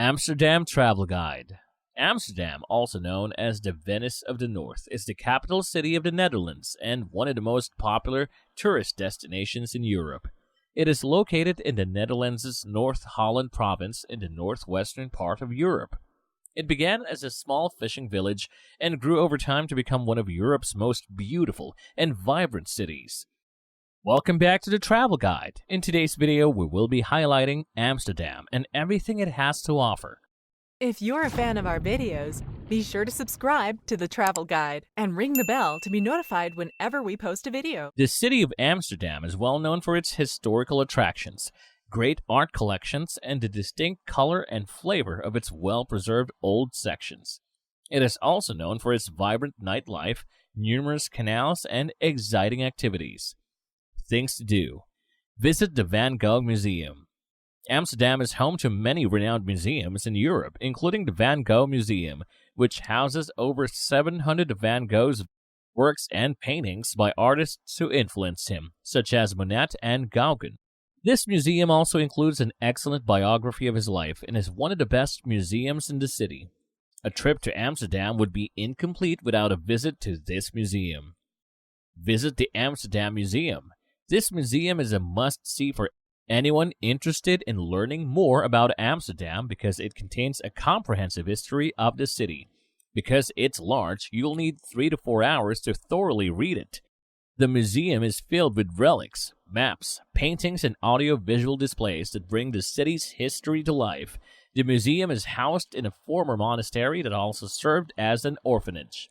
Amsterdam Travel Guide. Amsterdam, also known as the Venice of the North, is the capital city of the Netherlands and one of the most popular tourist destinations in Europe. It is located in the Netherlands' North Holland province in the northwestern part of Europe. It began as a small fishing village and grew over time to become one of Europe's most beautiful and vibrant cities. Welcome back to the Travel Guide. In today's video, we will be highlighting Amsterdam and everything it has to offer. If you're a fan of our videos, be sure to subscribe to the Travel Guide and ring the bell to be notified whenever we post a video. The city of Amsterdam is well known for its historical attractions, great art collections, and the distinct color and flavor of its well-preserved old sections. It is also known for its vibrant nightlife, numerous canals, and exciting activities. Things to do. Visit the Van Gogh Museum. Amsterdam is home to many renowned museums in Europe, including the Van Gogh Museum, which houses over 700 of Van Gogh's works and paintings by artists who influenced him, such as Monet and Gauguin. This museum also includes an excellent biography of his life and is one of the best museums in the city. A trip to Amsterdam would be incomplete without a visit to this museum. Visit the Amsterdam Museum. This museum is a must-see for anyone interested in learning more about Amsterdam because it contains a comprehensive history of the city. Because it's large, you'll need 3 to 4 hours to thoroughly read it. The museum is filled with relics, maps, paintings, and audio-visual displays that bring the city's history to life. The museum is housed in a former monastery that also served as an orphanage.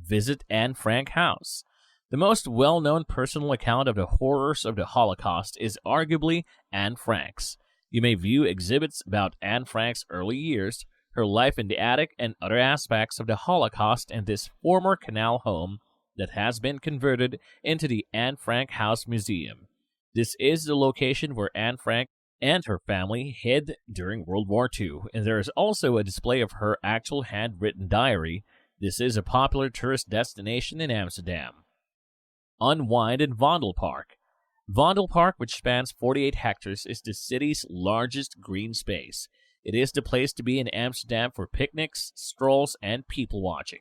Visit Anne Frank House. The most well-known personal account of the horrors of the Holocaust is arguably Anne Frank's. You may view exhibits about Anne Frank's early years, her life in the attic, and other aspects of the Holocaust in this former canal home that has been converted into the Anne Frank House Museum. This is the location where Anne Frank and her family hid during World War II, and there is also a display of her actual handwritten diary. This is a popular tourist destination in Amsterdam. Unwind in Vondel Park. Vondel Park, which spans 48 hectares, is the city's largest green space. It is the place to be in Amsterdam for picnics, strolls, and people watching.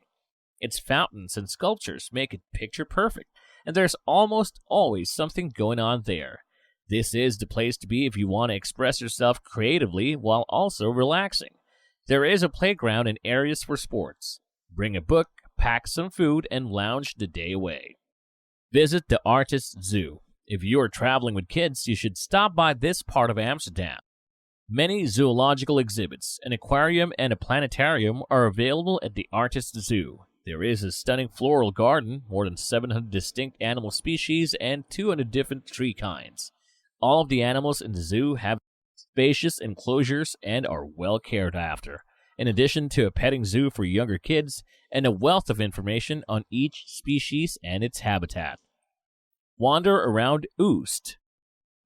Its fountains and sculptures make it picture perfect, and there's almost always something going on there. This is the place to be if you want to express yourself creatively while also relaxing. There is a playground and areas for sports. Bring a book, pack some food, and lounge the day away. Visit the Artist Zoo. If you are traveling with kids, you should stop by this part of Amsterdam. Many zoological exhibits, an aquarium, and a planetarium are available at the Artist Zoo. There is a stunning floral garden, more than 700 distinct animal species, and 200 different tree kinds. All of the animals in the zoo have spacious enclosures and are well cared after, in addition to a petting zoo for younger kids and a wealth of information on each species and its habitat. Wander around Oost.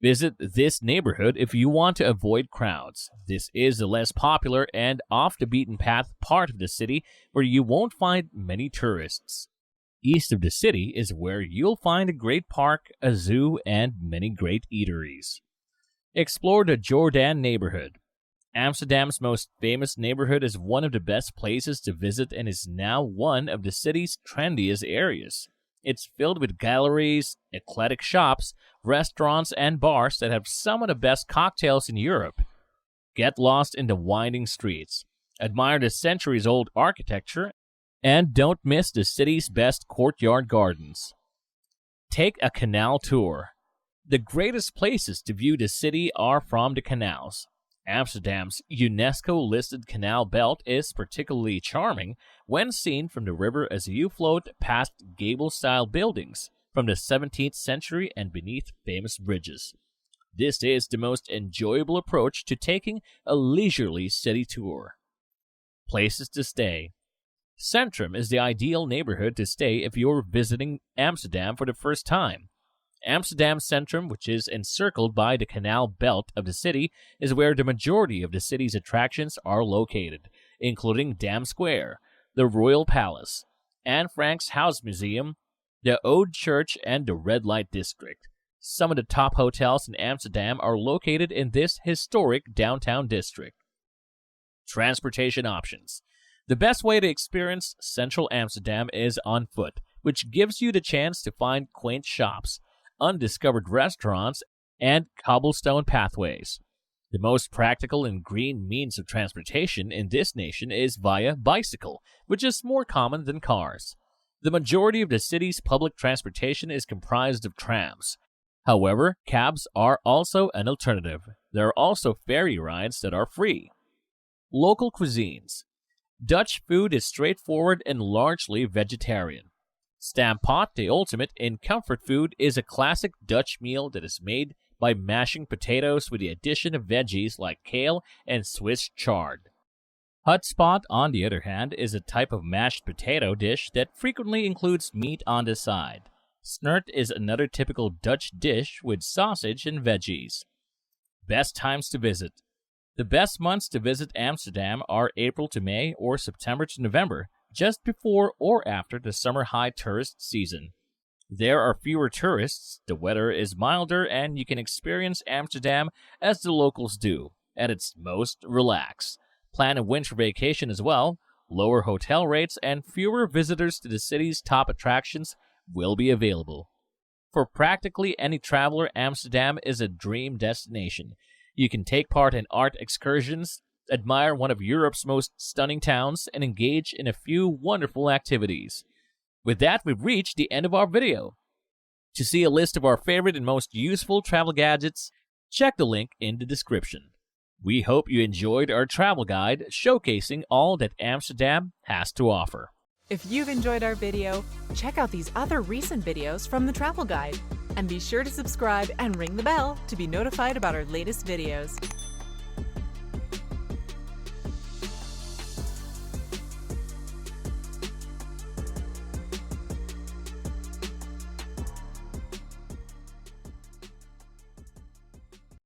Visit this neighborhood if you want to avoid crowds. This is the less popular and off-the-beaten-path part of the city where you won't find many tourists. East of the city is where you'll find a great park, a zoo, and many great eateries. Explore the Jordan neighborhood. Amsterdam's most famous neighborhood is one of the best places to visit and is now one of the city's trendiest areas. It's filled with galleries, eclectic shops, restaurants, and bars that have some of the best cocktails in Europe. Get lost in the winding streets. Admire the centuries-old architecture, and don't miss the city's best courtyard gardens. Take a canal tour. The greatest places to view the city are from the canals. Amsterdam's UNESCO-listed canal belt is particularly charming when seen from the river as you float past gable-style buildings from the 17th century and beneath famous bridges. This is the most enjoyable approach to taking a leisurely city tour. Places to stay. Centrum is the ideal neighborhood to stay if you're visiting Amsterdam for the first time. Amsterdam Centrum, which is encircled by the canal belt of the city, is where the majority of the city's attractions are located, including Dam Square, the Royal Palace, Anne Frank's House Museum, the Oude Church, and the Red Light District. Some of the top hotels in Amsterdam are located in this historic downtown district. Transportation options. The best way to experience central Amsterdam is on foot, which gives you the chance to find quaint shops, undiscovered restaurants, and cobblestone pathways. The most practical and green means of transportation in this nation is via bicycle, which is more common than cars. The majority of the city's public transportation is comprised of trams. However, cabs are also an alternative. There are also ferry rides that are free. Local cuisines. Dutch food is straightforward and largely vegetarian. Stamppot, the ultimate in comfort food, is a classic Dutch meal that is made by mashing potatoes with the addition of veggies like kale and Swiss chard. Hutspot, on the other hand, is a type of mashed potato dish that frequently includes meat on the side. Snert is another typical Dutch dish with sausage and veggies. Best times to visit. The best months to visit Amsterdam are April to May or September to November, just before or after the summer high tourist season. There are fewer tourists, the weather is milder, and you can experience Amsterdam as the locals do, at its most relaxed. Plan a winter vacation as well. Lower hotel rates and fewer visitors to the city's top attractions will be available. For practically any traveler, Amsterdam is a dream destination. You can take part in art excursions, admire one of Europe's most stunning towns, and engage in a few wonderful activities. With that, we've reached the end of our video. To see a list of our favorite and most useful travel gadgets, check the link in the description. We hope you enjoyed our travel guide showcasing all that Amsterdam has to offer. If you've enjoyed our video, check out these other recent videos from the Travel Guide. And be sure to subscribe and ring the bell to be notified about our latest videos.